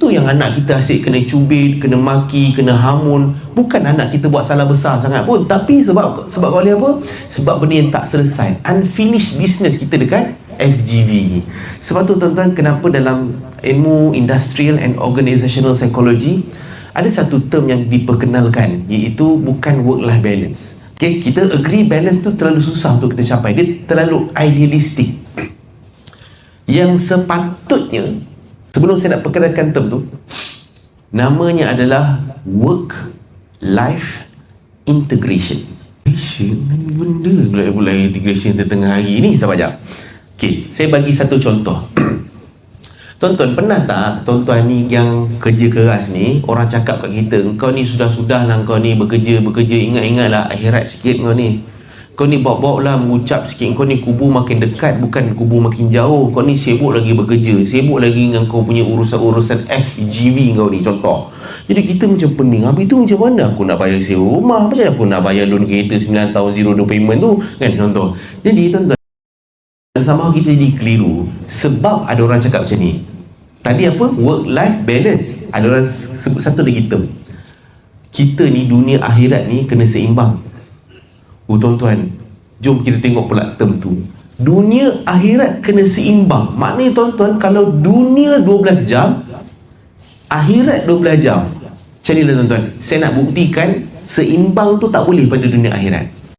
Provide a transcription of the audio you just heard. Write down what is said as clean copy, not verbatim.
Itu yang anak kita asyik kena cubit, kena maki, kena hamun. Bukan anak kita buat salah besar sangat pun, tapi sebab oleh apa? Sebab benda yang tak selesai, unfinished business kita dekat FGV ni. Sebab tu tuan-tuan, kenapa dalam ilmu Industrial and Organizational Psychology ada satu term yang diperkenalkan, iaitu bukan work-life balance. Okay, kita agree balance tu terlalu susah untuk kita capai, dia terlalu idealistik. Yang sepatutnya, sebelum saya nak perkenalkan term tu, namanya adalah work-life integration. Benda pula integration tengah hari ni, sahabat jap. Okay, saya bagi satu contoh. Tuan-tuan, pernah tak tuan-tuan ni yang kerja keras ni, orang cakap kat kita, kau ni sudah-sudah lah kau ni bekerja, ingat-ingatlah akhirat sikit kau ni. Kau ni bawa-bawa lah mengucap sikit, kau ni kubur makin dekat, bukan kubur makin jauh. Kau ni sibuk lagi bekerja, sibuk lagi dengan kau punya urusan-urusan FGV kau ni, contoh. Jadi kita macam pening, habis tu macam mana aku nak bayar sewa rumah, macam mana aku nak bayar loan kereta 9 tahun zero down payment tu, kan, contoh. Jadi tuan-tuan, sama kita jadi keliru sebab ada orang cakap macam ni. Tadi apa? Work-life balance. Ada orang sebut satu lagi term. Kita ni dunia akhirat ni kena seimbang. Tuan-tuan, jom kita tengok pula term tu. Dunia akhirat kena seimbang. Maknanya tuan-tuan, kalau dunia 12 jam, akhirat 12 jam. Macam ni lah tuan-tuan. Saya nak buktikan seimbang tu tak boleh pada dunia akhirat.